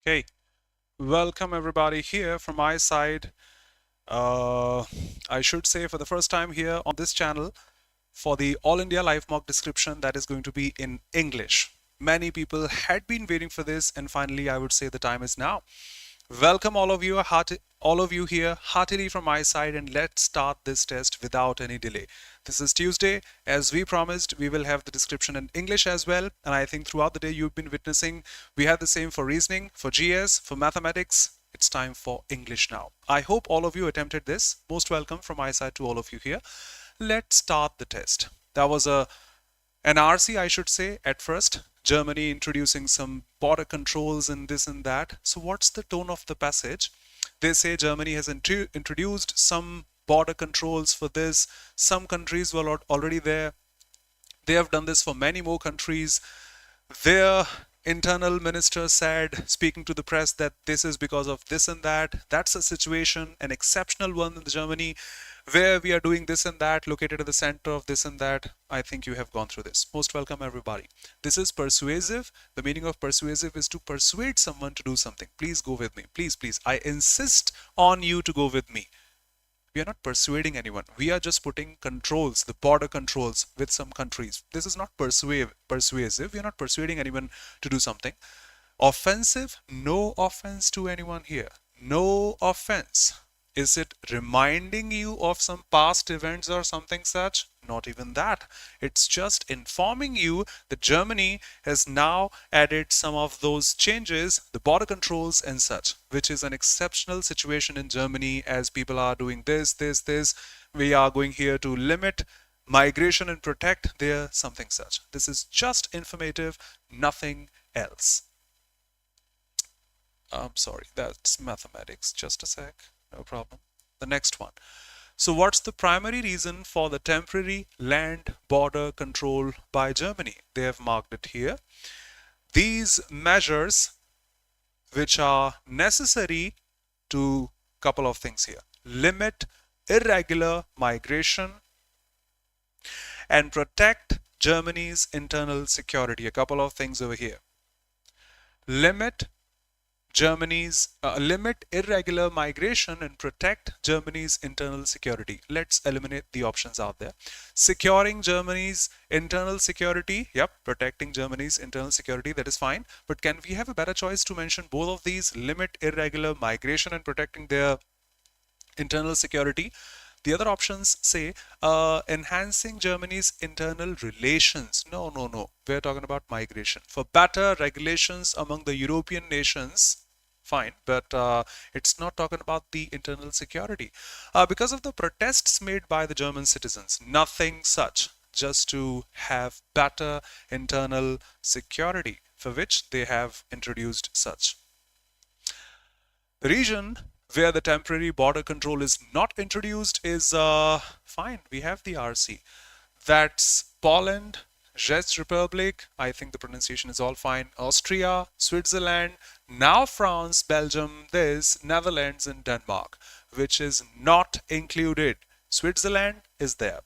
Okay, welcome everybody here from my side. I should say for the first time here on this channel for the All India Live Mock description that is going to be in English. Many people had been waiting for this, and finally I would say the time is now. Welcome all of you here heartily from my side, and let's start this test without any delay. This is Tuesday. As we promised, we will have the description in English as well, and I think throughout the day you've been witnessing we had the same for reasoning, for GS, for mathematics. It's time for English now. I hope all of you attempted this. Most welcome from my side to all of you here. Let's start the test. That was an RC, I should say, at first. Germany introducing some border controls and this and that. So what's the tone of the passage? They say Germany has introduced some border controls for this. Some countries were already there. They have done this for many more countries. Their internal minister said, speaking to the press, that this is because of this and that. That's a situation, an exceptional one in Germany, where we are doing this and that, located at the center of this and that. I think you have gone through this. Most welcome, everybody. This is persuasive. The meaning of persuasive is to persuade someone to do something. Please go with me. Please, please. I insist on you to go with me. We are not persuading anyone. We are just putting controls, the border controls with some countries. This is not persuasive. We are not persuading anyone to do something. Offensive? No offense to anyone here. No offense. Is it reminding you of some past events or something such? Not even that. It's just informing you that Germany has now added some of those changes, the border controls and such, which is an exceptional situation in Germany as people are doing this. We are going here to limit migration and protect their something such. This is just informative, nothing else. I'm sorry, that's mathematics. Just a sec. No problem. The next one. So what's the primary reason for the temporary land border control by Germany? They have marked it here. These measures which are necessary to couple of things here. Limit irregular migration and protect Germany's internal security. A couple of things over here. Limit irregular migration and protect Germany's internal security. Let's eliminate the options out there. Securing Germany's internal security. Yep, protecting Germany's internal security. That is fine. But can we have a better choice to mention both of these? Limit irregular migration and protecting their internal security. The other options say enhancing Germany's internal relations. No. We're talking about migration. For better regulations among the European nations, fine, but it's not talking about the internal security. Because of the protests made by the German citizens, nothing such, just to have better internal security, for which they have introduced such. The region where the temporary border control is not introduced is fine. We have the RC. That's Poland, Czech Republic, I think the pronunciation is all fine, Austria, Switzerland, now France, Belgium, Netherlands and Denmark, which is not included. Switzerland is there.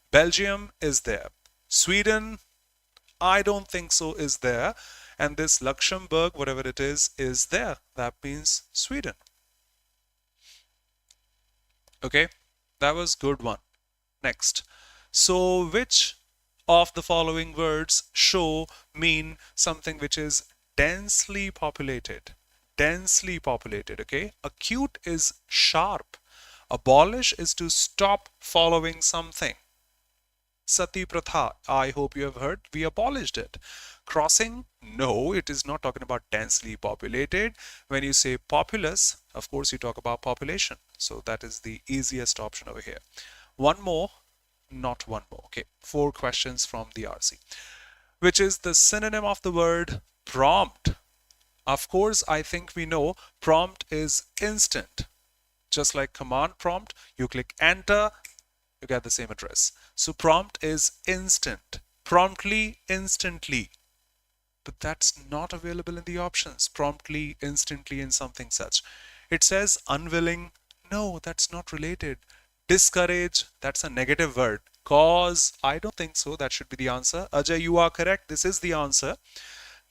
Belgium is there. Sweden, I don't think so, is there. And this Luxembourg, whatever it is there. That means Sweden. Okay, that was good one. Next. So which of the following words mean something which is densely populated? Densely populated, okay? Acute is sharp. Abolish is to stop following something. Sati Pratha, I hope you have heard, we abolished it. Crossing, no, it is not talking about densely populated. When you say populous, of course you talk about population. So that is the easiest option over here. One more, not one more. Okay, 4 questions from the RC. Which is the synonym of the word prompt? Of course, I think we know prompt is instant. Just like command prompt, you click enter, you get the same address. So prompt is instant. Promptly, instantly. But that's not available in the options. Promptly, instantly, and something such. It says unwilling. No, that's not related. Discourage, that's a negative word. Cause, I don't think so. That should be the answer. Ajay, you are correct. This is the answer.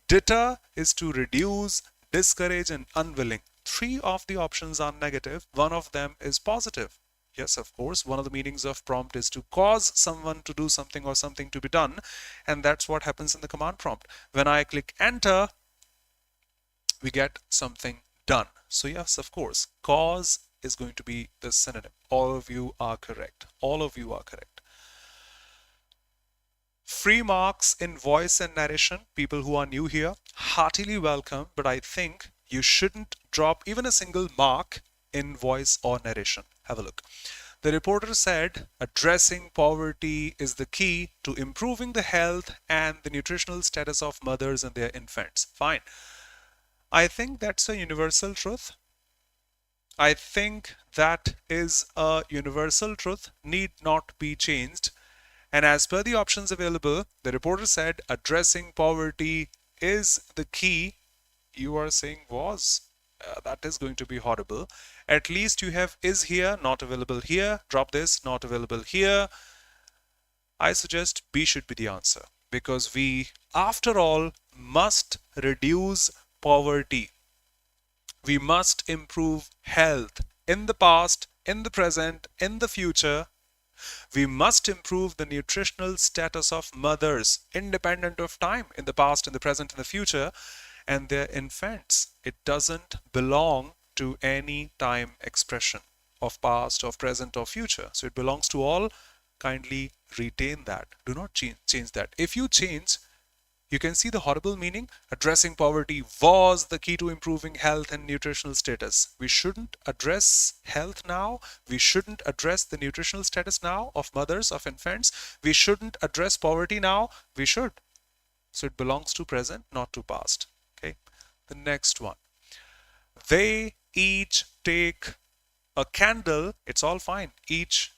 Deter is to reduce, discourage, and unwilling. Three of the options are negative. One of them is positive. Yes, of course, one of the meanings of prompt is to cause someone to do something or something to be done. And that's what happens in the command prompt. When I click enter, we get something done. So yes, of course, cause is going to be the synonym. All of you are correct. All of you are correct. Free marks in voice and narration. People who are new here, heartily welcome. But I think you shouldn't drop even a single mark in voice or narration. Have a look. The reporter said addressing poverty is the key to improving the health and the nutritional status of mothers and their infants. Fine. I think that's a universal truth. I think that is a universal truth, need not be changed. And as per the options available, the reporter said addressing poverty is the key. You are saying was. That is going to be horrible. At least you have is here, not available here. Drop this, not available here. I suggest B should be the answer, because we, after all, must reduce poverty. We must improve health in the past, in the present, in the future. We must improve the nutritional status of mothers, independent of time, in the past, in the present, in the future, and their infants. It doesn't belong to any time expression of past, of present, or future. So it belongs to all. Kindly retain that. Do not change that. If you change, you can see the horrible meaning. Addressing poverty was the key to improving health and nutritional status. We shouldn't address health now. We shouldn't address the nutritional status now of mothers, of infants. We shouldn't address poverty now. We should. So it belongs to present, not to past. Okay. The next one. They each take a candle. It's all fine. Each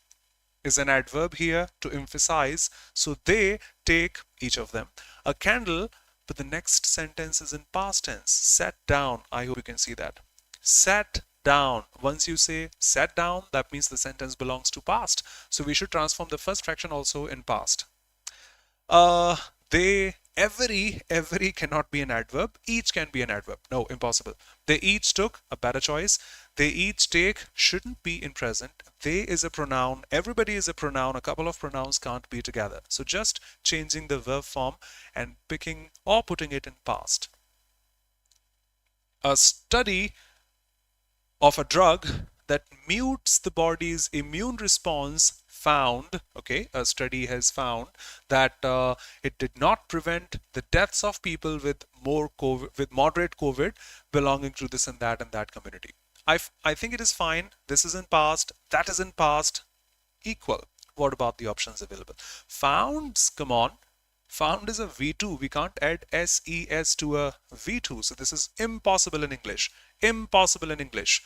is an adverb here to emphasize. So they take, each of them, a candle, but the next sentence is in past tense. Sat down. I hope you can see that. Sat down. Once you say sat down, that means the sentence belongs to past. So we should transform the first fraction also in past. They, every cannot be an adverb. Each can be an adverb. No, impossible. They each took, a better choice. They each take shouldn't be in present. They is a pronoun. Everybody is a pronoun. A couple of pronouns can't be together. So just changing the verb form and picking or putting it in past. A study of a drug that mutes the body's immune response found, okay, a study has found that it did not prevent the deaths of people with moderate COVID belonging to this and that community. I think it is fine. This is in past, that is in past, equal. What about the options available? Founds, come on. Found is a V2. We can't add SES to a V2. So this is impossible in English. Impossible in English.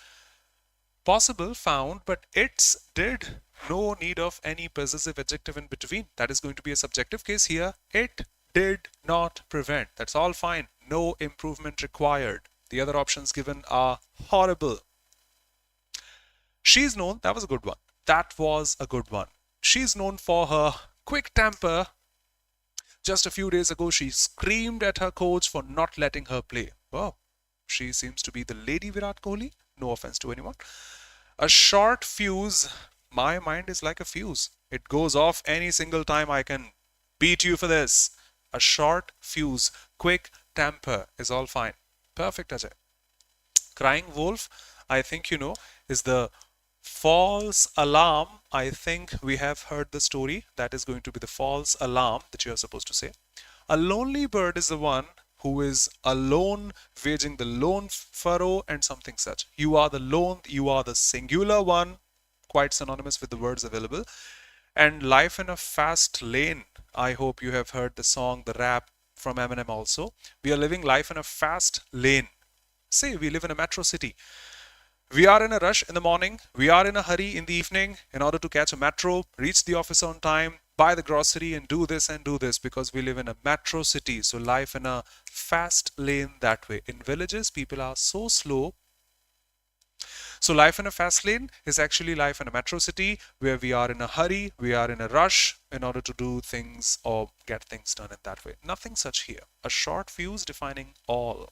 Possible, found, but its did. No need of any possessive adjective in between. That is going to be a subjective case here. It did not prevent. That's all fine. No improvement required. The other options given are horrible. She's known, that was a good one. That was a good one. She's known for her quick temper. Just a few days ago, she screamed at her coach for not letting her play. Wow, she seems to be the lady Virat Kohli. No offense to anyone. A short fuse. My mind is like a fuse. It goes off any single time. I can beat you for this. A short fuse. Quick temper is all fine. Perfect, Ajay. Crying wolf, I think you know, is the false alarm. I think we have heard the story. That is going to be the false alarm that you are supposed to say. A lonely bird is the one who is alone, waging the lone furrow and something such. You are the lone, you are the singular one, quite synonymous with the words available. And life in a fast lane. I hope you have heard the song, the rap from Eminem also. We are living life in a fast lane. Say we live in a metro city. We are in a rush in the morning. We are in a hurry in the evening in order to catch a metro, reach the office on time, buy the grocery and do this because we live in a metro city. So life in a fast lane that way. In villages, people are so slow. So life in a fast lane is actually life in a metro city where we are in a hurry, we are in a rush in order to do things or get things done in that way. Nothing such here. A short fuse defining all.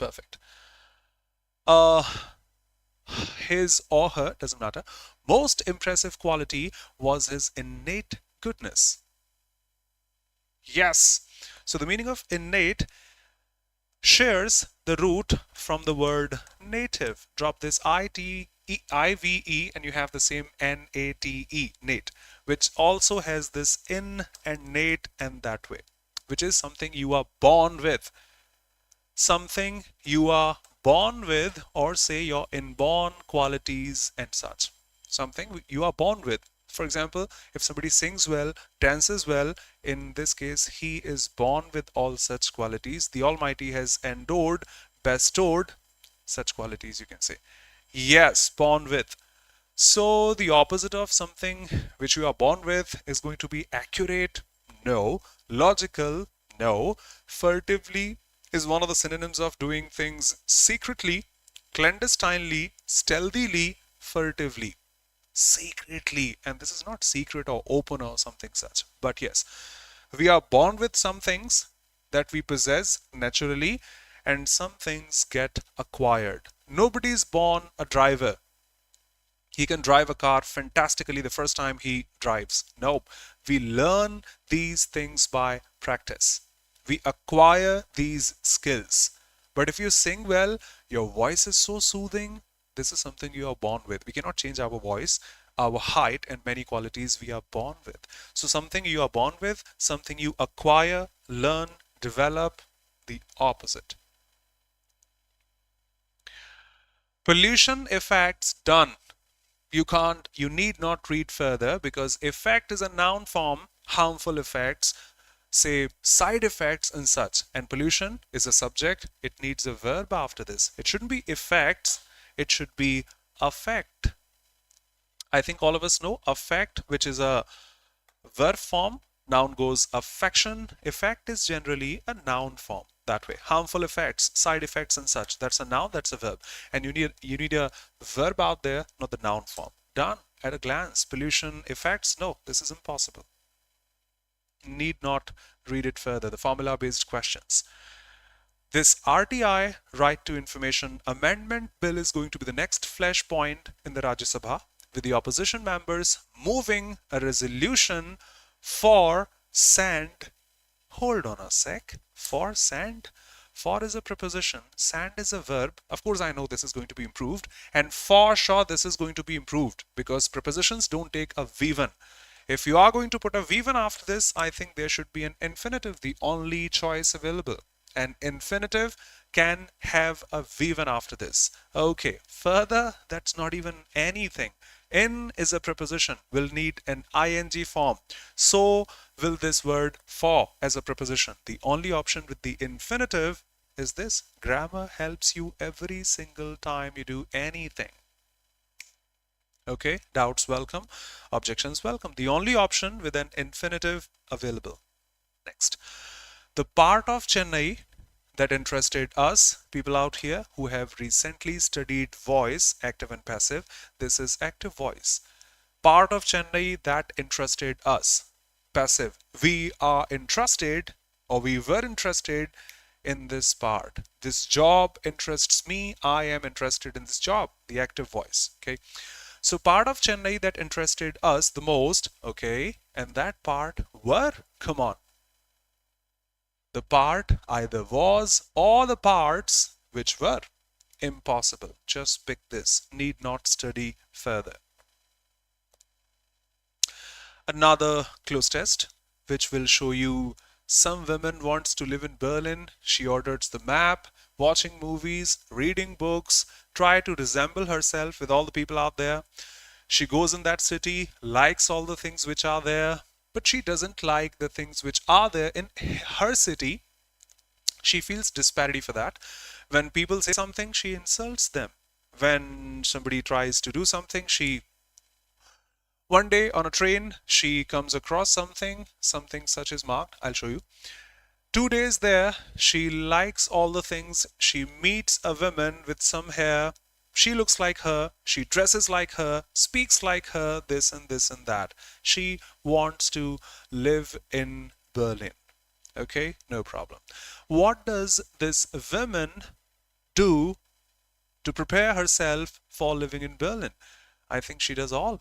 Perfect. His or her, doesn't matter, most impressive quality was his innate goodness. Yes. So the meaning of innate shares the root from the word native. Drop this IVE and you have the same NATE, nate, which also has this in and nate and that way, which is something you are born with. Something you are born with, or say your inborn qualities and such. Something you are born with. For example, if somebody sings well, dances well, in this case, he is born with all such qualities. The Almighty has endowed, bestowed such qualities, you can say. Yes, born with. So the opposite of something which you are born with is going to be accurate? No. Logical? No. Furtively is one of the synonyms of doing things secretly, clandestinely, stealthily, furtively. Secretly, and this is not secret or open or something such, but yes, we are born with some things that we possess naturally, and some things get acquired. Nobody is born a driver. He can drive a car fantastically the first time he drives. No, we learn these things by practice. We acquire these skills. But if you sing well, your voice is so soothing, this is something you are born with. We cannot change our voice, our height, and many qualities we are born with. So something you are born with, something you acquire, learn, develop, the opposite. Pollution effects done. You need not read further, because effect is a noun form, harmful effects, say side effects and such, and pollution is a subject. It needs a verb after this. It shouldn't be effects, it should be affect. I think all of us know affect, which is a verb form. Noun goes affection. Effect is generally a noun form. That way, harmful effects, side effects and such, that's a noun, that's a verb, and you need a verb out there, not the noun form. Done at a glance. Pollution effects, no, this is impossible. Need not read it further. The formula based questions. This RTI, Right to Information Amendment Bill, is going to be the next flashpoint in the Rajya Sabha, with the opposition members moving a resolution for sand. Hold on a sec. For sand? For is a preposition. Sand is a verb. Of course, I know this is going to be improved. And for sure, this is going to be improved, because prepositions don't take a V1. If you are going to put a V1 after this, I think there should be an infinitive, the only choice available. An infinitive can have a V1 after this. Okay, further, that's not even anything. In is a preposition, will need an ing form. So will this word for as a preposition. The only option with the infinitive is this. Grammar helps you every single time you do anything. Okay, doubts welcome, objections welcome. The only option with an infinitive available. Next, the part of Chennai that interested us, people out here who have recently studied voice, active and passive. This is active voice. Part of Chennai that interested us. Passive. We are interested, or we were interested in this part. This job interests me. I am interested in this job. The active voice. Okay. So part of Chennai that interested us the most. Okay. And that part were, come on. The part either was or the parts which were. Impossible. Just pick this. Need not study further. Another close test which will show you some woman wants to live in Berlin. She orders the map, watching movies, reading books, try to resemble herself with all the people out there. She goes in that city, likes all the things which are there, but she doesn't like the things which are there in her city. She feels disparity for that. When people say something, she insults them. When somebody tries to do something, one day on a train, she comes across something such as marked. I'll show you. 2 days there, she likes all the things. She meets a woman with some hair. She looks like her, she dresses like her, speaks like her, this and that. She wants to live in Berlin. Okay, no problem. What does this woman do to prepare herself for living in Berlin? I think she does all.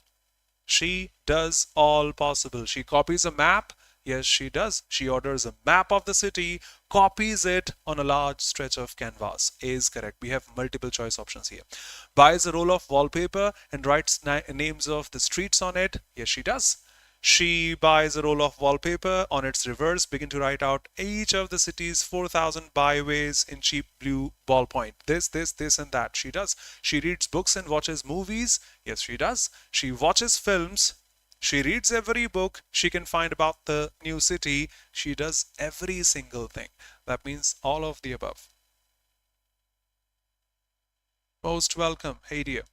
She does all possible. She copies a map. Yes, she does. She orders a map of the city, copies it on a large stretch of canvas. A is correct. We have multiple choice options here. Buys a roll of wallpaper and writes names of the streets on it. Yes, she does. She buys a roll of wallpaper, on its reverse begin to write out each of the city's 4,000 byways in cheap blue ballpoint. This and that. She does. She reads books and watches movies. Yes, she does. She watches films. She reads every book she can find about the new city. She does every single thing. That means all of the above. Most welcome. Hey dear.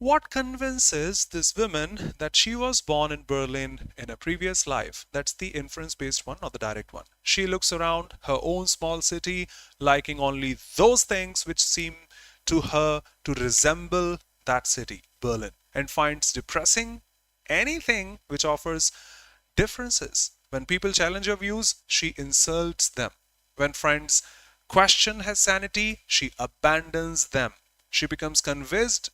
What convinces this woman that she was born in Berlin in a previous life? That's the inference-based one, not the direct one. She looks around her own small city, liking only those things which seem to her to resemble that city, Berlin, and finds depressing anything which offers differences. When people challenge her views, she insults them. When friends question her sanity, she abandons them. She becomes convinced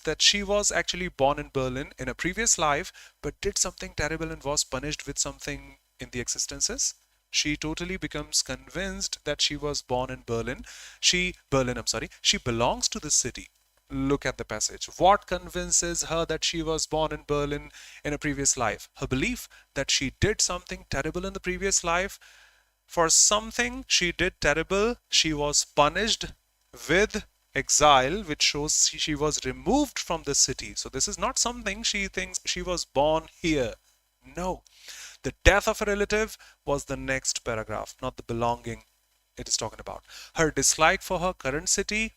that she was actually born in Berlin in a previous life, but did something terrible and was punished with something in the existences. She totally becomes convinced that she was born in Berlin. She belongs to the city. Look at the passage. What convinces her that she was born in Berlin in a previous life? Her belief that she did something terrible in the previous life. For something she did terrible, she was punished with exile, which shows she was removed from the city. So this is not something she thinks she was born here. No. The death of a relative was the next paragraph, not the belonging it is talking about. Her dislike for her current city.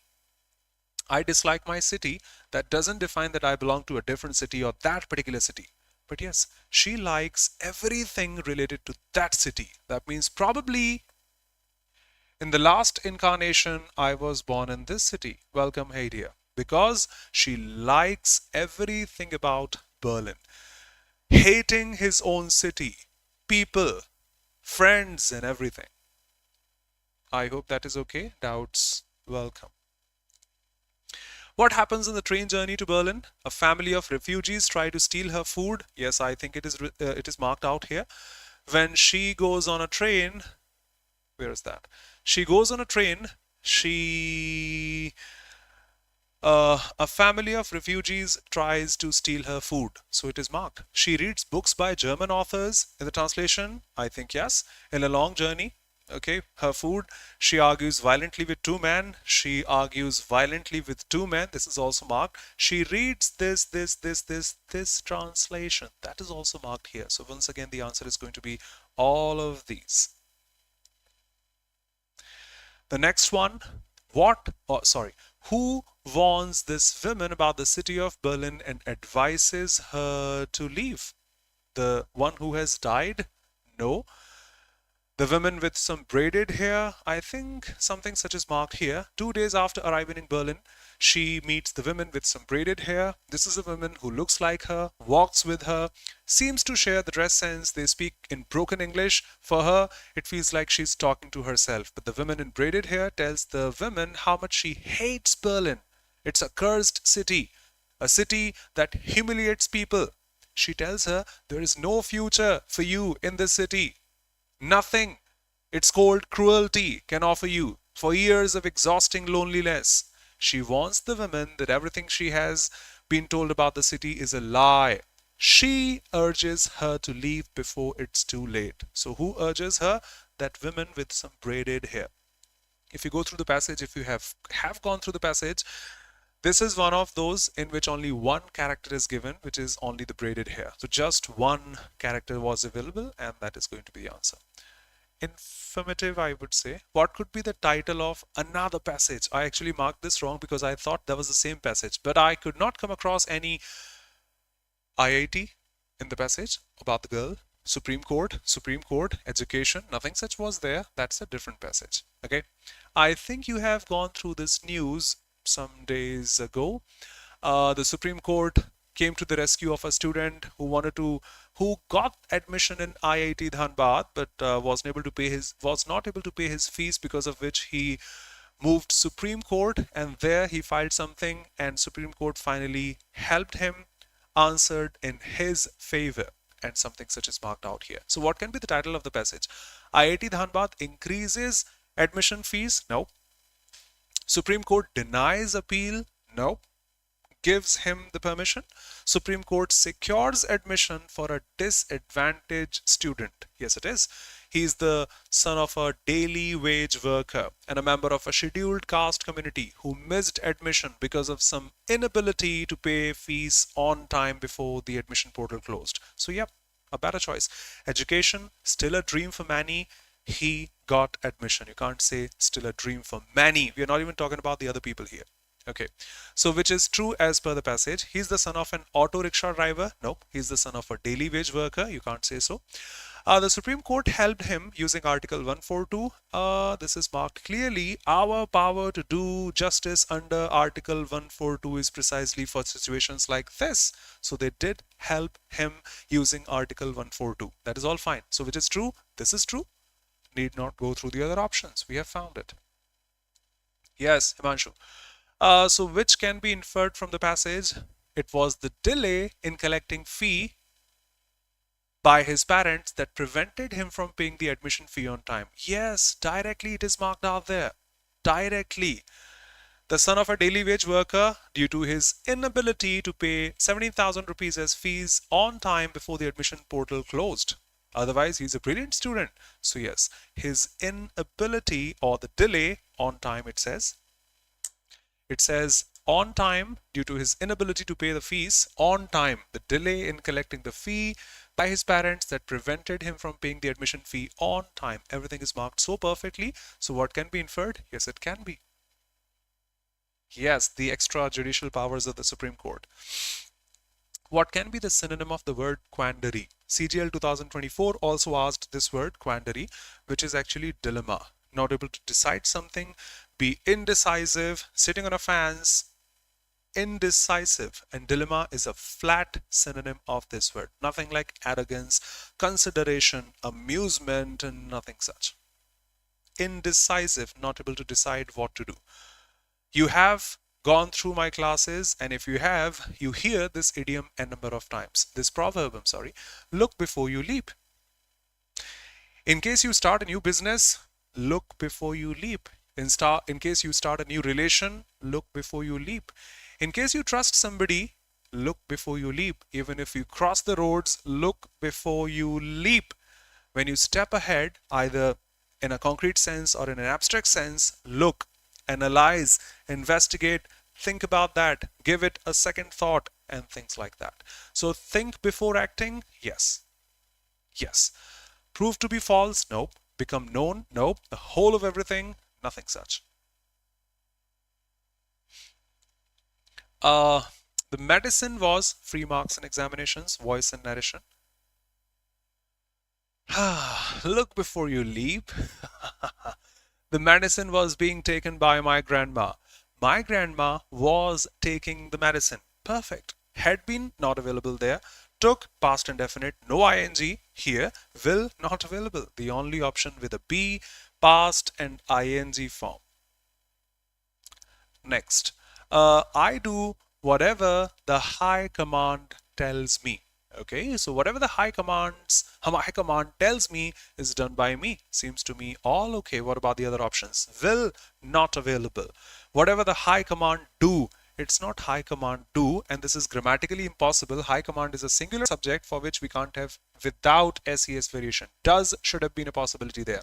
I dislike my city. That doesn't define that I belong to a different city or that particular city. But yes, she likes everything related to that city. That means probably in the last incarnation, I was born in this city. Welcome, hey dear. Because she likes everything about Berlin. Hating his own city, people, friends, and everything. I hope that is okay. Doubts, welcome. What happens on the train journey to Berlin? A family of refugees try to steal her food. Yes, I think it is marked out here. When she goes on a train, where is that? She goes on a train. A family of refugees tries to steal her food. So it is marked. She reads books by German authors. In the translation, I think yes. In a long journey, okay, her food. She argues violently with two men. She argues violently with two men. This is also marked. She reads this translation. That is also marked here. So once again, the answer is going to be all of these. The next one, who warns this woman about the city of Berlin and advises her to leave? The one who has died? No. The woman with some braided hair? I think something such is marked here. 2 days after arriving in Berlin, she meets the woman with some braided hair. This is a woman who looks like her, walks with her, seems to share the dress sense. They speak in broken English. For her, it feels like she's talking to herself. But the woman in braided hair tells the woman how much she hates Berlin. It's a cursed city, a city that humiliates people. She tells her there is no future for you in this city. Nothing, it's called cruelty, can offer you for years of exhausting loneliness. She warns the woman that everything she has been told about the city is a lie. She urges her to leave before it's too late. So who urges her? That woman with some braided hair. If you go through the passage, if you have gone through the passage, this is one of those in which only one character is given, which is only the braided hair. So just one character was available, and that is going to be the answer. Informative, I would say. What could be the title of another passage? I actually marked this wrong because I thought that was the same passage, but I could not come across any IIT in the passage about the girl. Supreme Court, education, nothing such was there. That's a different passage. Okay. I think you have gone through this news some days ago. The Supreme Court came to the rescue of a student who got admission in IIT Dhanbad, but was not able to pay his fees, because of which he moved Supreme Court, and there he filed something, and Supreme Court finally helped him, answered in his favor, and something such is marked out here. So what can be the title of the passage? IIT Dhanbad increases admission fees? No. Supreme Court denies appeal? No. Gives him the permission. Supreme Court secures admission for a disadvantaged student. Yes, it is. He is the son of a daily wage worker and a member of a scheduled caste community who missed admission because of some inability to pay fees on time before the admission portal closed. So, yep, a better choice. Education, still a dream for many. He got admission. You can't say still a dream for many. We are not even talking about the other people here. Okay, so which is true as per the passage? He's the son of an auto rickshaw driver. Nope. He's the son of a daily wage worker. You can't say so. The Supreme Court helped him using Article 142. This is marked clearly. Our power to do justice under Article 142 is precisely for situations like this. So they did help him using Article 142. That is all fine. So which is true? This is true. Need not go through the other options. We have found it. Yes, Himanshu. So which can be inferred from the passage? It was the delay in collecting fee by his parents that prevented him from paying the admission fee on time. Yes, directly it is marked out there. Directly. The son of a daily wage worker, due to his inability to pay 17,000 rupees as fees on time before the admission portal closed. Otherwise, he's a brilliant student. So yes, his inability or the delay on time, it says on time due to his inability to pay the fees on time, the delay in collecting the fee by his parents that prevented him from paying the admission fee on time. Everything is marked so perfectly. So what can be inferred? Yes, it can be. Yes, the extrajudicial powers of the Supreme Court. What can be the synonym of the word quandary? CGL 2024 also asked this word quandary, which is actually dilemma. Not able to decide something, be indecisive, sitting on a fence, indecisive, and dilemma is a flat synonym of this word. Nothing like arrogance, consideration, amusement, and nothing such. Indecisive, not able to decide what to do. You have gone through my classes, and if you have, you hear this idiom a number of times. This proverb, I'm sorry. Look before you leap. In case you start a new business, look before you leap. In case you start a new relation, look before you leap. In case you trust somebody, look before you leap. Even if you cross the roads, look before you leap. When you step ahead, either in a concrete sense or in an abstract sense, look, analyze, investigate, think about that, give it a second thought, and things like that. So think before acting? Yes. Yes. Prove to be false? Nope. Become known? Nope. The whole of everything? Nothing such. The medicine was free marks in examinations, voice and narration. Look before you leap. The medicine was being taken by my grandma. My grandma was taking the medicine. Perfect. Had been, not available there. Took, past indefinite, no ing here. Will, not available. The only option with a be, past and ing form. Next. I do whatever the high command tells me. Okay, so whatever the high command tells me is done by me. Seems to me all okay. What about the other options? Will, not available. Whatever the high command do, it's not high command do, and this is grammatically impossible. High command is a singular subject for which we can't have without SES variation. Does should have been a possibility there.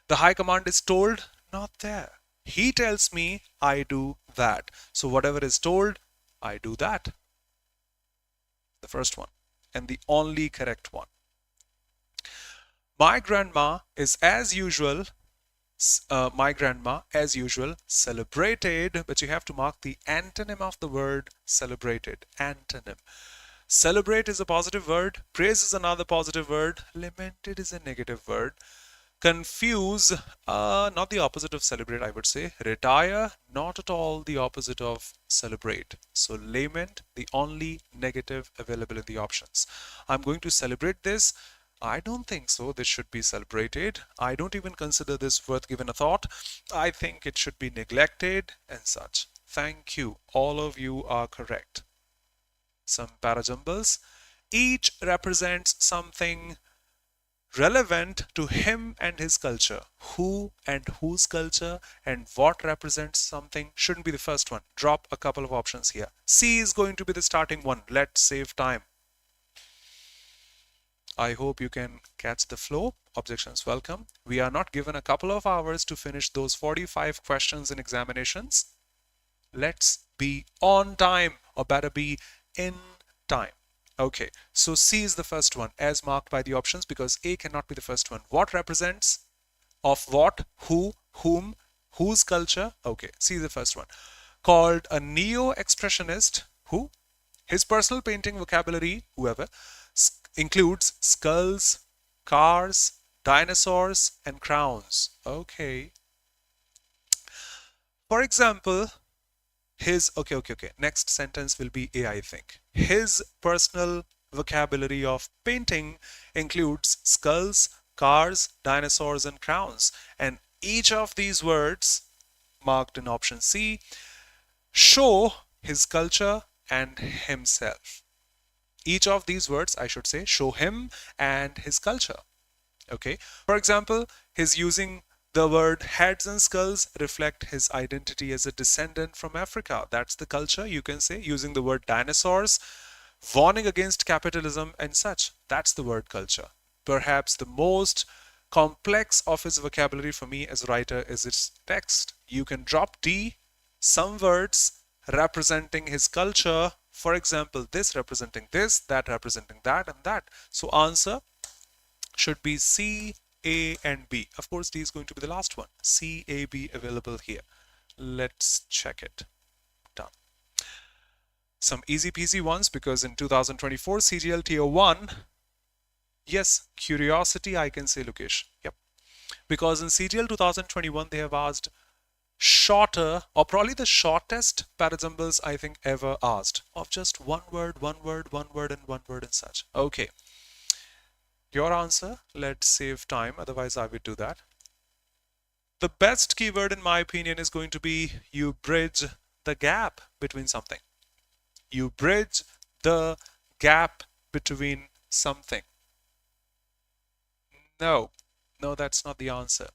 The high command is told, not there. He tells me, I do that. So whatever is told, I do that. The first one, and the only correct one. My grandma is as usual, celebrated, but you have to mark the antonym of the word celebrated. Antonym. Celebrate is a positive word. Praise is another positive word. Lamented is a negative word. Confuse, not the opposite of celebrate, I would say. Retire, not at all the opposite of celebrate. So lament, the only negative available in the options. I'm going to celebrate this. I don't think so. This should be celebrated. I don't even consider this worth giving a thought. I think it should be neglected and such. Thank you. All of you are correct. Some parajumbles. Each represents something relevant to him and his culture. Who and whose culture and what represents something shouldn't be the first one. Drop a couple of options here. C is going to be the starting one. Let's save time. I hope you can catch the flow. Objections welcome. We are not given a couple of hours to finish those 45 questions in examinations. Let's be on time, or better be in time. Okay, so C is the first one as marked by the options because A cannot be the first one. What represents? Of what? Who? Whom? Whose culture? Okay, C is the first one. Called a neo-expressionist. Who? His personal painting vocabulary, whoever, includes skulls, cars, dinosaurs, and crowns. Okay. For example, okay. Next sentence will be A, I think. His personal vocabulary of painting includes skulls, cars, dinosaurs, and crowns. And each of these words, marked in option C, show his culture and himself. Each of these words, I should say, show him and his culture. Okay. For example, his using the word heads and skulls reflect his identity as a descendant from Africa. That's the culture, you can say. Using the word dinosaurs, warning against capitalism and such. That's the word culture. Perhaps the most complex of his vocabulary for me as a writer is its text. You can drop D, some words representing his culture. For example, this representing this, that representing that, and that. So answer should be C, A, and B. Of course, D is going to be the last one. C, A, B available here. Let's check it. Done. Some easy peasy ones because in 2024 CGL Tier 1, yes, curiosity, I can say location. Yep. Because in CGL 2021, they have asked shorter, or probably the shortest parajumbles I think ever asked, of just one word, and one word and such. Okay. Your answer, let's save time, otherwise I would do that. The best keyword in my opinion is going to be you bridge the gap between something. You bridge the gap between something. No, that's not the answer.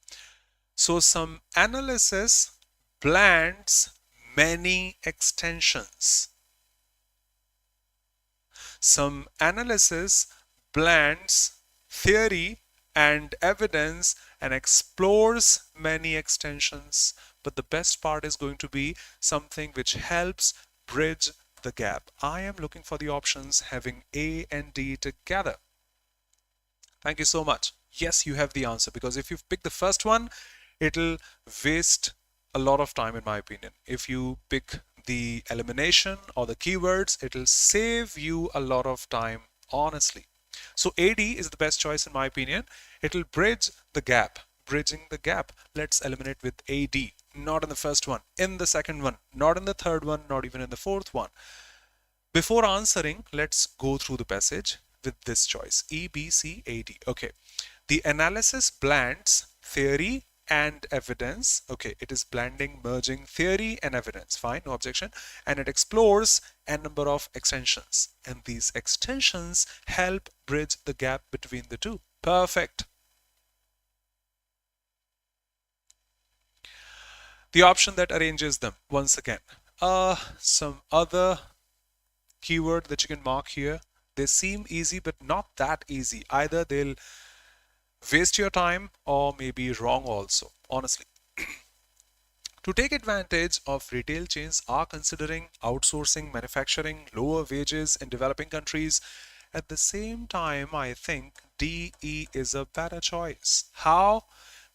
So some analysis blends many extensions. Some analysis blends theory and evidence and explores many extensions. But the best part is going to be something which helps bridge the gap. I am looking for the options having A and D together. Thank you so much. Yes, you have the answer, because if you pick the first one, it'll waste a lot of time in my opinion. If you pick the elimination or the keywords, it'll save you a lot of time, honestly. So AD is the best choice in my opinion. It'll bridge the gap. Bridging the gap. Let's eliminate with AD. Not in the first one, in the second one, not in the third one, not even in the fourth one. Before answering, let's go through the passage with this choice. E, B, C, A, D. Okay. The analysis blends theory and evidence. Okay, it is blending, merging theory and evidence. Fine, no objection. And it explores a number of extensions. And these extensions help bridge the gap between the two. Perfect. The option that arranges them, once again. Some other keyword that you can mark here. They seem easy, but not that easy. Either they'll waste your time or maybe wrong also, honestly. To take advantage of retail chains are considering outsourcing manufacturing, lower wages in developing countries. At the same time, I think DE is a better choice. How?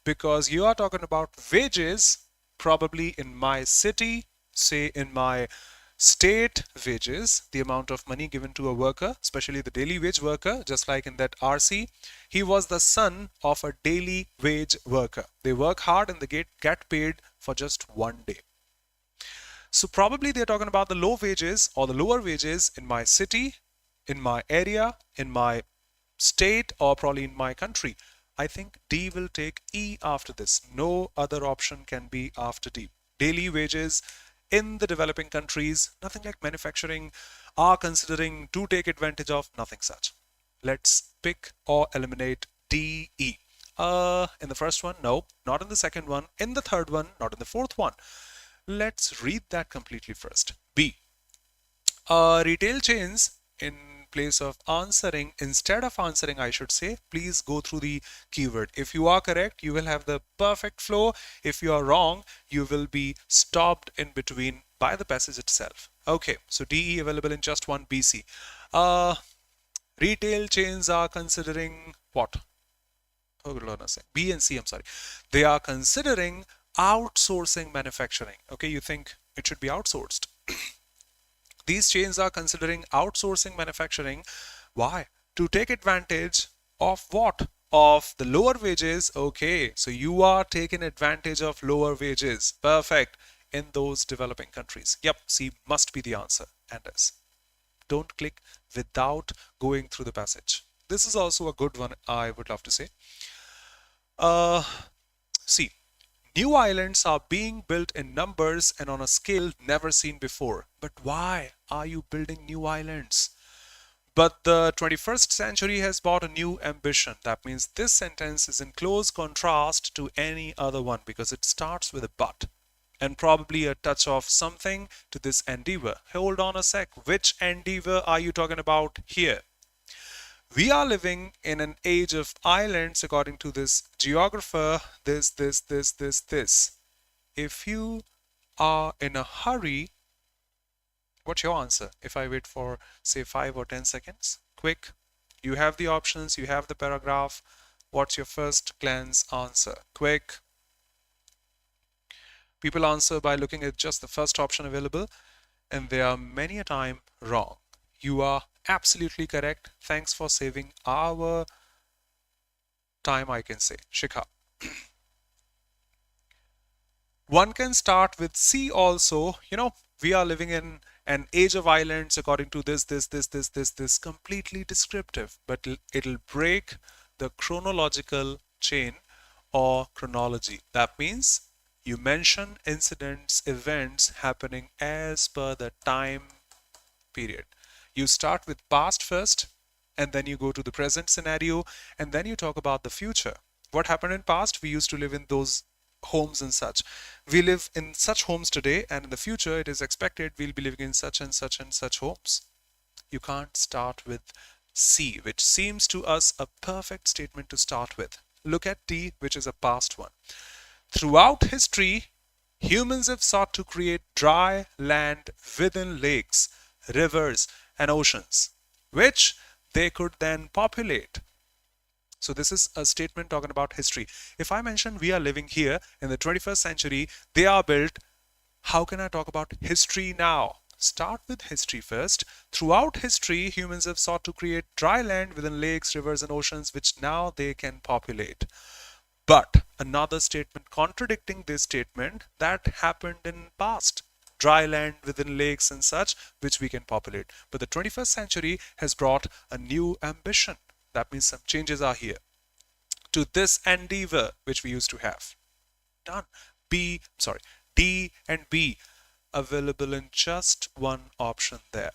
Because you are talking about wages, probably in my city, say in my state wages, the amount of money given to a worker, especially the daily wage worker, just like in that RC, he was the son of a daily wage worker. They work hard and they get paid for just one day. So probably they're talking about the low wages or the lower wages in my city, in my area, in my state or probably in my country. I think D will take E after this. No other option can be after D. Daily wages in the developing countries, nothing like manufacturing, are considering to take advantage of, nothing such. Let's pick or eliminate D, E. In the first one, no, not in the second one, in the third one, not in the fourth one. Let's read that completely first. B. Retail chains, in place of answering, instead of answering, I should say, please go through the keyword. If you are correct, you will have the perfect flow. If you are wrong, you will be stopped in between by the passage itself. Okay, so DE available in just one BC. Retail chains are considering what? Hold on a sec. B and C, I'm sorry. They are considering outsourcing manufacturing. Okay, you think it should be outsourced. These chains are considering outsourcing manufacturing. Why? To take advantage of what? Of the lower wages. Okay, so you are taking advantage of lower wages. Perfect. In those developing countries. Yep, C must be the answer. And S. Don't click without going through the passage. This is also a good one, I would love to say. C. New islands are being built in numbers and on a scale never seen before. But why are you building new islands? But the 21st century has brought a new ambition. That means this sentence is in close contrast to any other one because it starts with a but and probably a touch of something to this endeavor. Hold on a sec. Which endeavor are you talking about here? We are living in an age of islands according to this geographer, this. If you are in a hurry, what's your answer? If I wait for say 5 or 10 seconds, quick, you have the options, you have the paragraph. What's your first glance answer? Quick. People answer by looking at just the first option available, and they are many a time wrong. You are absolutely correct. Thanks for saving our time, I can say. Shikha. One can start with C also. You know, we are living in an age of islands according to this, completely descriptive, but it'll break the chronological chain or chronology. That means you mention incidents, events happening as per the time period. You start with past first, and then you go to the present scenario, and then you talk about the future. What happened in past? We used to live in those homes and such. We live in such homes today, and in the future it is expected we'll be living in such and such and such homes. You can't start with C, which seems to us a perfect statement to start with. Look at D, which is a past one. Throughout history, humans have sought to create dry land within lakes, rivers, and oceans, which they could then populate. So this is a statement talking about history. If I mention we are living here in the 21st century, they are built, how can I talk about history now? Start with history first. Throughout history, humans have sought to create dry land within lakes, rivers, and oceans, which now they can populate. But another statement contradicting this statement that happened in past. Dry land within lakes and such, which we can populate. But the 21st century has brought a new ambition. That means some changes are here to this endeavor which we used to have. Done. D and B available in just one option there.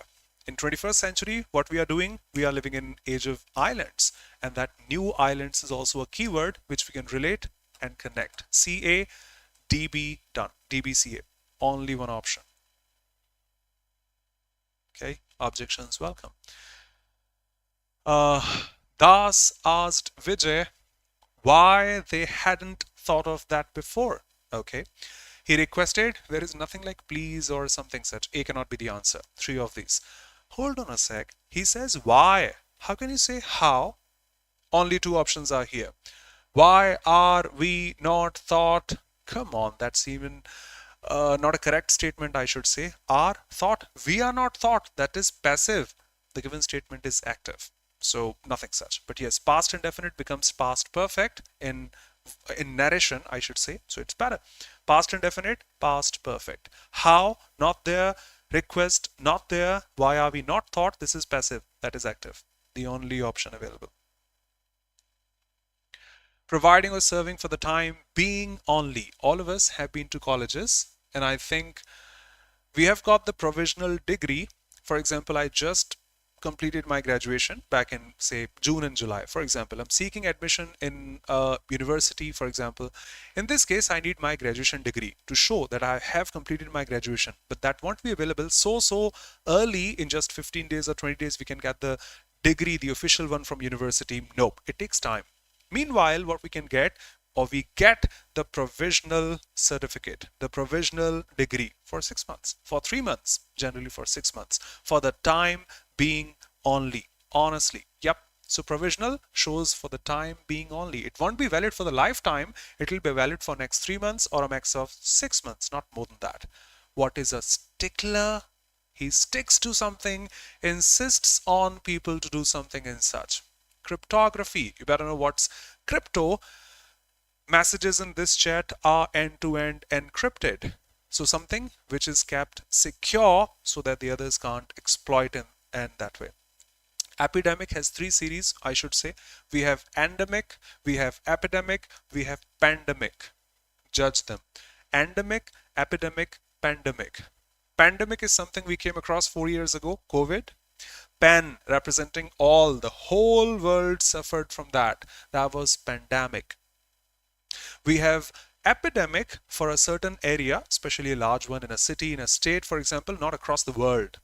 In 21st century, what we are doing, we are living in age of islands, and that new islands is also a keyword which we can relate and connect. CA, DB, done. DBCA. Only one option. Okay, objections welcome. Das asked Vijay why they hadn't thought of that before. Okay, he requested, there is nothing like please or something such. A cannot be the answer. 3 of these. Hold on a sec. He says why. How can you say how? Only 2 options are here. Why are we not thought? Come on, that's even not a correct statement, I should say. Are thought. We are not thought. That is passive. The given statement is active. So nothing such. But yes, past indefinite becomes past perfect in narration, I should say. So it's better. Past indefinite, past perfect. How? Not there. Request, not there. Why are we not thought? This is passive. That is active. The only option available. Providing or serving for the time being only. All of us have been to colleges, and I think we have got the provisional degree. For example, I just completed my graduation back in, say, June and July. For example, I'm seeking admission in a university, for example. In this case, I need my graduation degree to show that I have completed my graduation, but that won't be available so early. In just 15 days or 20 days we can get the degree, the official one from university. Nope, it takes time. Meanwhile, what we can get, or we get the provisional certificate, the provisional degree for 6 months, for 3 months, generally for 6 months, for the time being only. Honestly, yep. So provisional shows for the time being only. It won't be valid for the lifetime. It will be valid for next 3 months or a max of 6 months, not more than that. What is a stickler? He sticks to something, insists on people to do something and such. Cryptography. You better know what's crypto. Messages in this chat are end-to-end encrypted. So something which is kept secure so that the others can't exploit it, and that way. Epidemic has 3 series, I should say. We have endemic, we have epidemic, we have pandemic. Judge them. Endemic, epidemic, pandemic. Pandemic is something we came across 4 years ago, COVID. Pan representing all, the whole world suffered from that. That was pandemic. We have epidemic for a certain area, especially a large one in a city, in a state, for example, not across the world.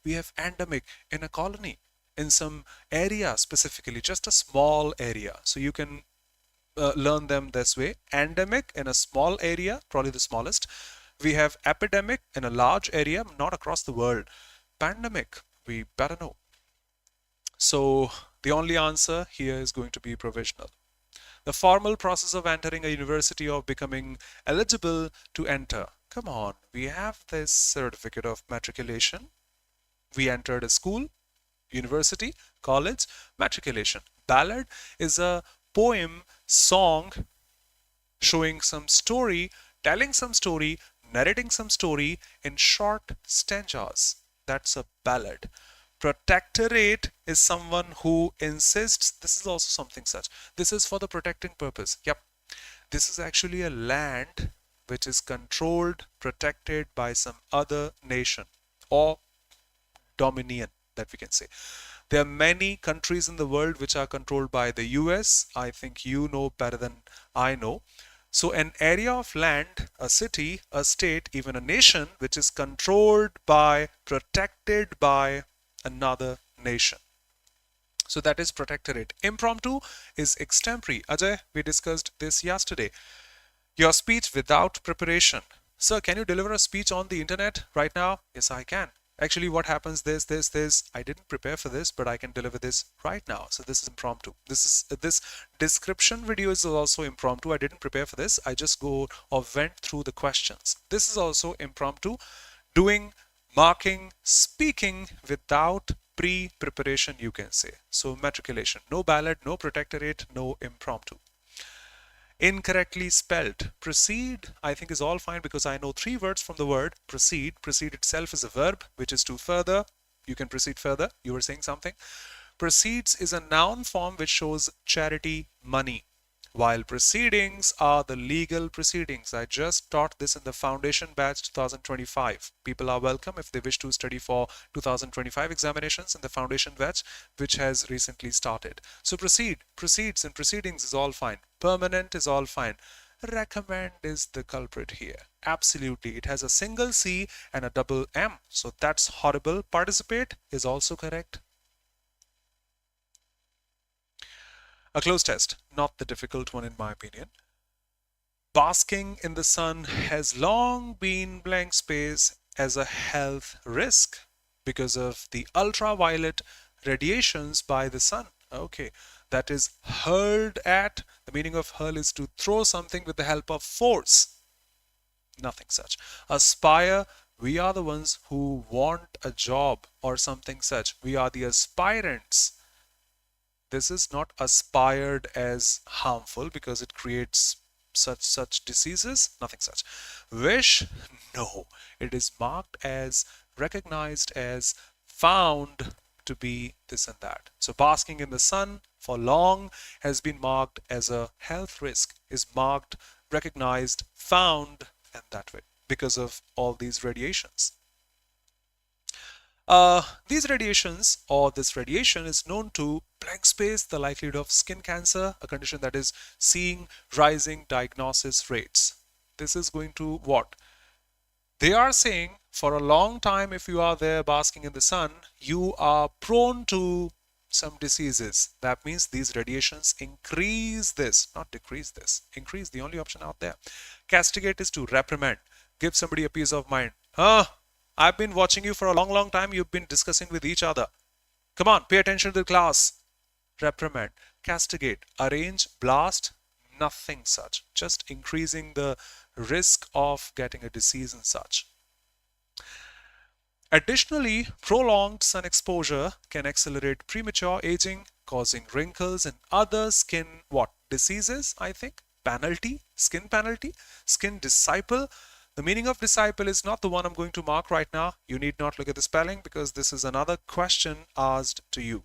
We have endemic in a colony, in some area specifically, just a small area. So you can learn them this way. Endemic in a small area, probably the smallest. We have epidemic in a large area, not across the world. Pandemic, we better know. So the only answer here is going to be provisional. The formal process of entering a university or becoming eligible to enter. Come on, we have this certificate of matriculation. We entered a school, university, college, matriculation. Ballad is a poem, song, showing some story, telling some story, narrating some story in short stanzas. That's a ballad. Protectorate is someone who insists. This is also something such. This is for the protecting purpose. Yep. This is actually a land which is controlled, protected by some other nation or dominion, that we can say. There are many countries in the world which are controlled by the US. I think you know better than I know. So an area of land, a city, a state, even a nation which is controlled by, protected by another nation. So that is protectorate. Impromptu is extempore. Ajay, we discussed this yesterday. Your speech without preparation. Sir, can you deliver a speech on the internet right now? Yes, I can. Actually, what happens, this, I didn't prepare for this, but I can deliver this right now. So this is impromptu. This description video is also impromptu. I didn't prepare for this. I just went through the questions. This is also impromptu. Doing, marking, speaking without pre-preparation, you can say. So matriculation. No ballad, no protectorate, no impromptu. Incorrectly spelled. Proceed, I think, is all fine because I know 3 words from the word proceed. Proceed itself is a verb, which is to further. You can proceed further. You were saying something. Proceeds is a noun form which shows charity, money, while proceedings are the legal proceedings. I just taught this in the foundation batch 2025. People are welcome if they wish to study for 2025 examinations in the foundation batch, which has recently started. So proceed, proceeds, and proceedings is all fine. Permanent is all fine. Recommend is the culprit here. Absolutely. It has a single C and a double M. So that's horrible. Participate is also correct. A close test, not the difficult one in my opinion. Basking in the sun has long been blank space as a health risk because of the ultraviolet radiations by the sun. Okay, that is hurled at. The meaning of hurl is to throw something with the help of force. Nothing such. Aspire, we are the ones who want a job or something such. We are the aspirants. This is not aspired as harmful because it creates such diseases. Nothing such. Wish, no. It is marked as, recognized as, found to be this and that. So basking in the sun for long has been marked as a health risk, is marked, recognized, found, and that way because of all these radiations. These radiations or this radiation is known to blank space the likelihood of skin cancer, a condition that is seeing rising diagnosis rates. This is going to what? They are saying for a long time, if you are there basking in the sun, you are prone to some diseases. That means these radiations increase this, not decrease this. Increase, the only option out there. Castigate is to reprimand, give somebody a peace of mind. I've been watching you for a long time. You've been discussing with each other. Come on, pay attention to the class. Reprimand, castigate, arrange, blast, nothing such. Just increasing the risk of getting a disease and such. Additionally, prolonged sun exposure can accelerate premature aging, causing wrinkles and other skin diseases, I think. Penalty, skin penalty, skin disciple. The meaning of disciple is not the one I'm going to mark right now. You need not look at the spelling because this is another question asked to you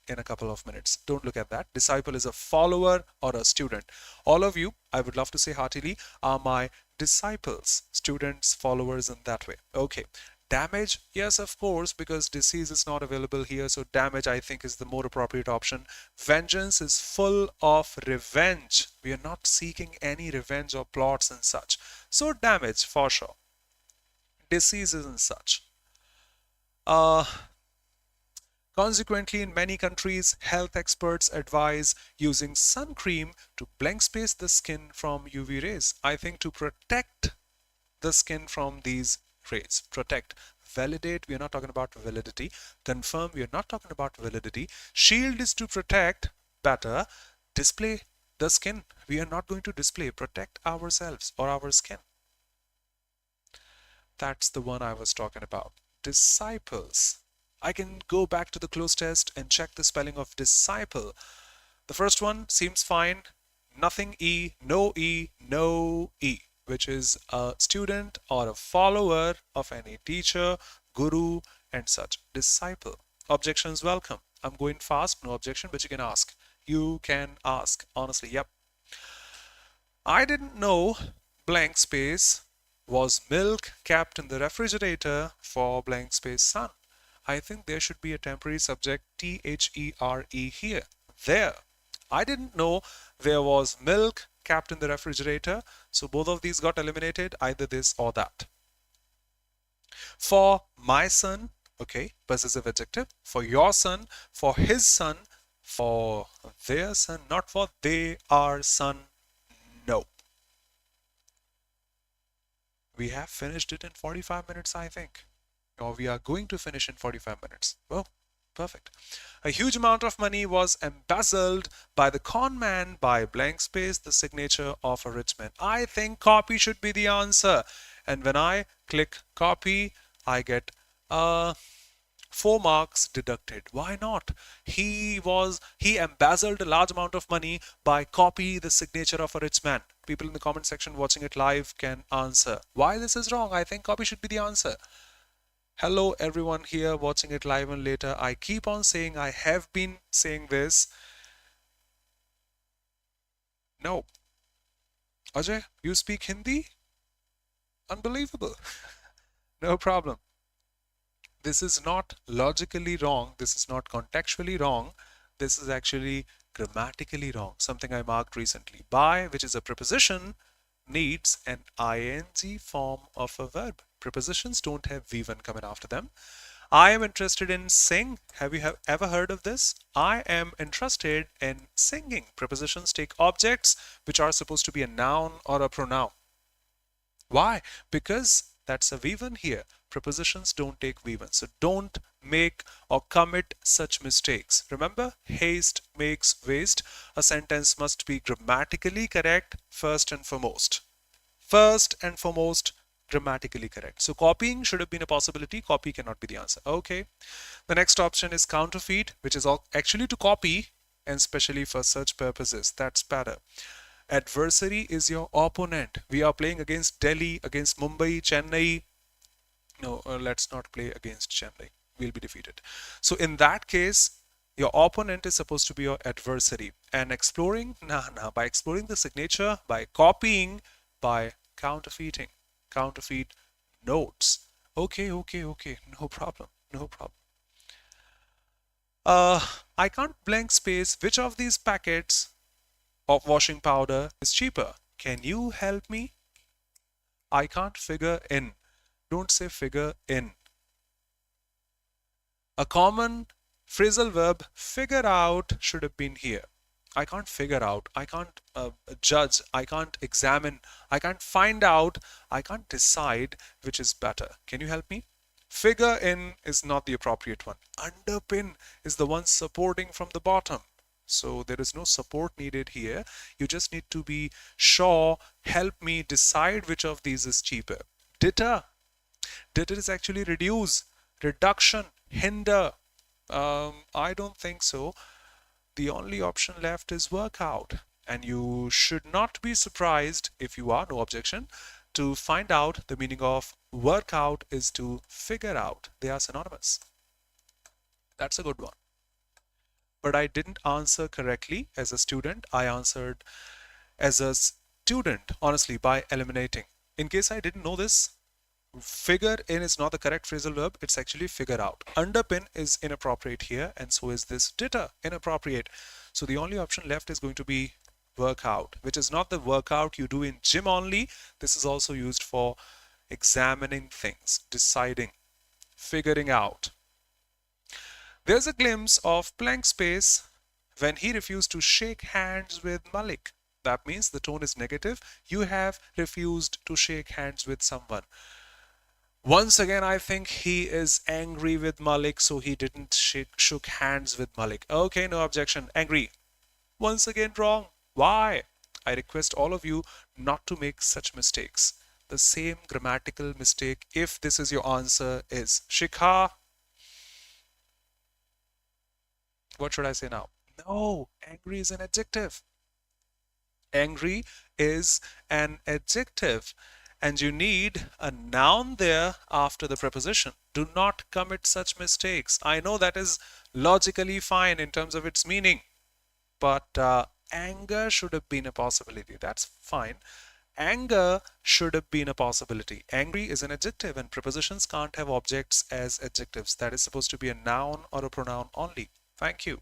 in a couple of minutes. Don't look at that. Disciple is a follower or a student. All of you, I would love to say heartily, are my disciples, students, followers in that way. Okay. Damage, yes, of course, because disease is not available here. So damage, I think, is the more appropriate option. Vengeance is full of revenge. We are not seeking any revenge or plots and such. So damage for sure. Diseases and such. Consequently, in many countries, health experts advise using sun cream to blank space the skin from UV rays. I think to protect the skin from these rays. Protect. Validate, we are not talking about validity. Confirm, we are not talking about validity. Shield is to protect better. Display the skin. We are not going to display. Protect ourselves or our skin. That's the one I was talking about. Disciples. I can go back to the close test and check the spelling of disciple. The first one seems fine. Nothing E, no E, no E, which is a student or a follower of any teacher, guru, and such. Disciple. Objections welcome. I'm going fast, no objection, but you can ask. You can ask. Honestly, yep. I didn't know blank space was milk kept in the refrigerator for blank space sun. I think there should be a temporary subject THERE here. There. I didn't know there was milk kept in the refrigerator. So both of these got eliminated, either this or that. For my son, okay, possessive adjective. For your son, for his son, for their son, not for they are son. No. We have finished it in 45 minutes, I think. Or we are going to finish in 45 minutes. Well, perfect. A huge amount of money was embezzled by the con man by blank space, the signature of a rich man. I think copy should be the answer. And when I click copy, I get 4 marks deducted. Why not? He embezzled a large amount of money by copy the signature of a rich man. People in the comment section watching it live can answer. Why this is wrong? I think copy should be the answer. Hello everyone here watching it live and later. I keep on saying, I have been saying this. No. Ajay, you speak Hindi? Unbelievable. No problem. This is not logically wrong. This is not contextually wrong. This is actually grammatically wrong. Something I marked recently. By, which is a preposition, needs an ing form of a verb. Prepositions don't have V1 coming after them. I am interested in sing. Have you ever heard of this? I am interested in singing. Prepositions take objects which are supposed to be a noun or a pronoun. Why? Because that's a V1 here. Prepositions don't take V1. So don't make or commit such mistakes. Remember, haste makes waste. A sentence must be grammatically correct first and foremost. First and foremost, grammatically correct. So copying should have been a possibility. Copy cannot be the answer. Okay. The next option is counterfeit, which is actually to copy, and especially for such purposes. That's better. Adversary is your opponent. We are playing against Delhi, against Mumbai, Chennai. No, let's not play against Chennai. we'll be defeated. So in that case, your opponent is supposed to be your adversary. And exploring, by exploring the signature, by copying, by counterfeit notes. Okay, no problem, no problem. I can't blank space. Which of these packets of washing powder is cheaper? Can you help me? I can't figure in. Don't say figure in. A common phrasal verb, figure out, should have been here. I can't figure out, I can't judge, I can't examine, I can't find out, I can't decide which is better. Can you help me? Figure in is not the appropriate one. Underpin is the one supporting from the bottom. So there is no support needed here. You just need to be sure, help me decide which of these is cheaper. Deter. Deter is actually reduce, reduction, hinder. I don't think so. The only option left is work out. And you should not be surprised, if you are, no objection, to find out the meaning of work out is to figure out. They are synonymous. That's a good one. But I didn't answer correctly as a student. I answered as a student, honestly, by eliminating. In case I didn't know this, figure in is not the correct phrasal verb. It's actually figure out. Underpin is inappropriate here, and so is this deter, inappropriate. So the only option left is going to be workout, which is not the workout you do in gym only. This is also used for examining things, deciding, figuring out. There's a glimpse of blank space when he refused to shake hands with Malik. That means the tone is negative. You have refused to shake hands with someone. Once again, I think he is angry with Malik, so he didn't shook hands with Malik. Okay, no objection. Angry. Once again, wrong. Why? I request all of you not to make such mistakes. The same grammatical mistake, if this is your answer, is Shikha. What should I say now? No, angry is an adjective. Angry is an adjective. And you need a noun there after the preposition. Do not commit such mistakes. I know that is logically fine in terms of its meaning, but anger should have been a possibility. That's fine. Anger should have been a possibility. Angry is an adjective, and prepositions can't have objects as adjectives. That is supposed to be a noun or a pronoun only. Thank you.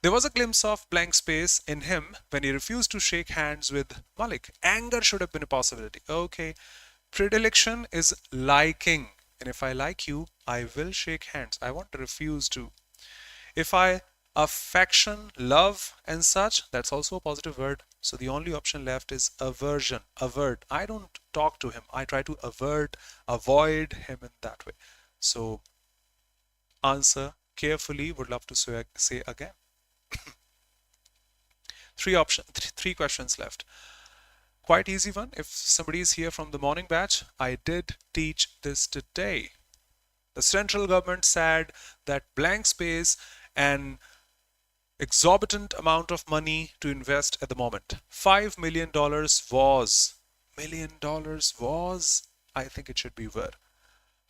There was a glimpse of blank space in him when he refused to shake hands with Malik. Anger should have been a possibility. Okay. Predilection is liking. And if I like you, I will shake hands. I want to refuse to. If I affection, love and such, that's also a positive word. So the only option left is aversion. Avert. I don't talk to him. I try to avoid him in that way. So answer carefully. Would love to say again. Three questions left. Quite easy one. If somebody is here from the morning batch, I did teach this today. The central government said that blank space and exorbitant amount of money to invest at the moment. $5 million was. I think it should be were.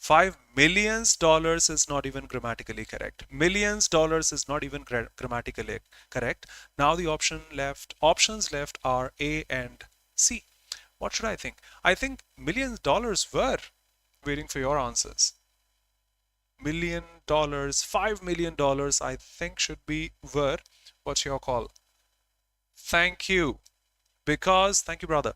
$5 million is not even grammatically correct. Millions dollars is not even grammatically correct. Now the options left are A and C. What should I think? I think millions dollars were. Waiting for your answers. $1 million, $5 million, I think should be were. What's your call? Thank you. Thank you, brother.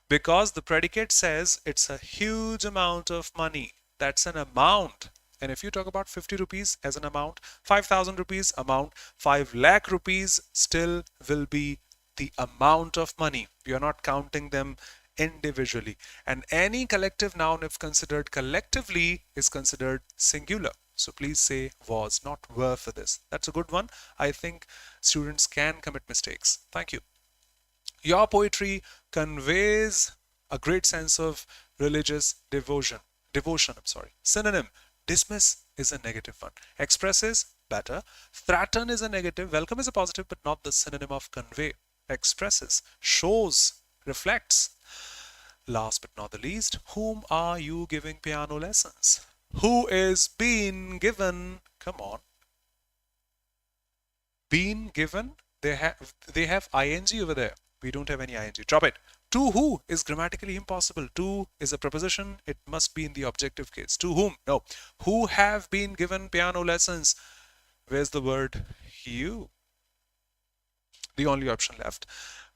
Because the predicate says it's a huge amount of money. That's an amount. And if you talk about 50 rupees as an amount, 5,000 rupees amount, 5 lakh rupees still will be the amount of money. We are not counting them individually. And any collective noun, if considered collectively, is considered singular. So please say was, not were for this. That's a good one. I think students can commit mistakes. Thank you. Your poetry conveys a great sense of religious devotion. Synonym, dismiss is a negative one. Expresses, better. Threaten is a negative. Welcome is a positive, but not the synonym of convey. Expresses, shows, reflects. Last but not the least, whom are you giving piano lessons? Who is being given? Come on. Been given? They have ing over there. We don't have any ing. Drop it. To who is grammatically impossible. To is a preposition. It must be in the objective case. To whom? No. Who have been given piano lessons? Where's the word you? The only option left.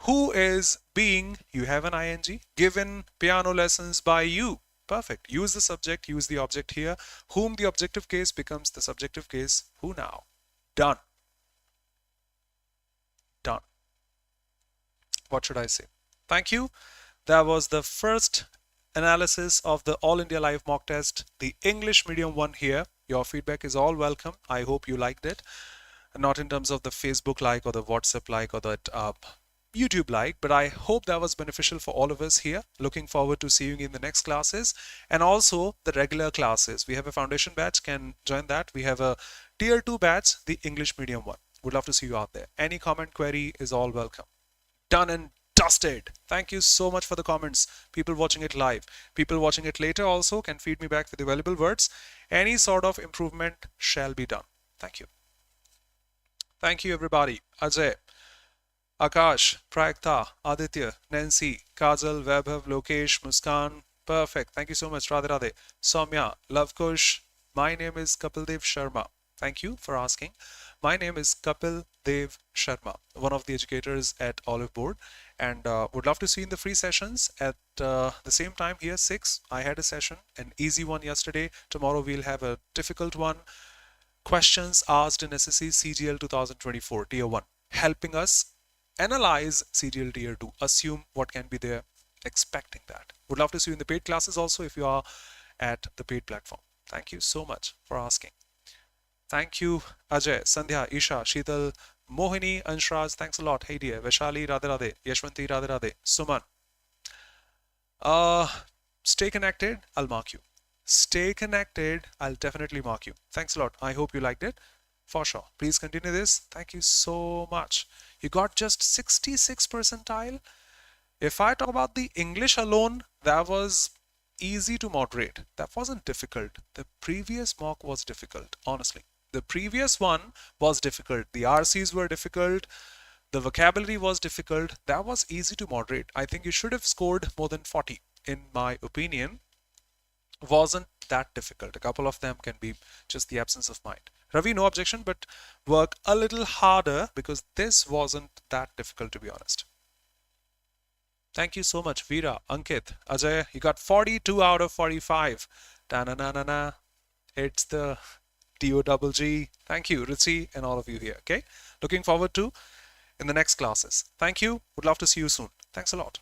Who is being, you have an ing, given piano lessons by you. Perfect. Use the subject, use the object here. Whom, the objective case, becomes the subjective case. Who now? Done. Done. What should I say? Thank you. That was the first analysis of the All India Live mock test, the English medium one here. Your feedback is all welcome. I hope you liked it. Not in terms of the Facebook like or the WhatsApp like or that YouTube like, but I hope that was beneficial for all of us here. Looking forward to seeing you in the next classes and also the regular classes. We have a foundation batch, can join that. We have a tier 2 batch, the English medium one. Would love to see you out there. Any comment, query is all welcome. Done and dusted. Thank you so much for the comments. People watching it live, people watching it later also can feed me back with the valuable words. Any sort of improvement shall be done. Thank you. Thank you everybody. Ajay, Akash, Prayakta, Aditya, Nancy, Kajal, Vaibhav, Lokesh, Muskan. Perfect. Thank you so much. Radhe Radhe. Soumya, Lavkush. My name is Kapil Dev Sharma. Thank you for asking. My name is Kapil Dev Sharma, one of the educators at Oliveboard, and would love to see you in the free sessions at the same time here, 6. I had a session, an easy one yesterday. Tomorrow we'll have a difficult one. Questions asked in SSC CGL 2024 Tier 1, helping us analyze CGL Tier 2, assume what can be there, expecting that. Would love to see you in the paid classes also if you are at the paid platform. Thank you so much for asking. Thank you, Ajay, Sandhya, Isha, Sheetal, Mohini, Anshraj, thanks a lot. Hey dear, Vaishali, Radhe Radhe, Yashwanti, Radhe Radhe, Suman. Stay connected, I'll mark you. Stay connected, I'll definitely mark you. Thanks a lot. I hope you liked it. For sure. Please continue this. Thank you so much. You got just 66 percentile. If I talk about the English alone, that was easy to moderate. That wasn't difficult. The previous mock was difficult, honestly. The previous one was difficult. The RCs were difficult. The vocabulary was difficult. That was easy to moderate. I think you should have scored more than 40, in my opinion. Wasn't that difficult. A couple of them can be just the absence of mind. Ravi, no objection, but work a little harder because this wasn't that difficult, to be honest. Thank you so much, Veera, Ankit, Ajay. You got 42 out of 45. Ta-na-na-na-na. It's the DOGG. Thank you, Ritzi, and all of you here. Okay. Looking forward to in the next classes. Thank you. Would love to see you soon. Thanks a lot.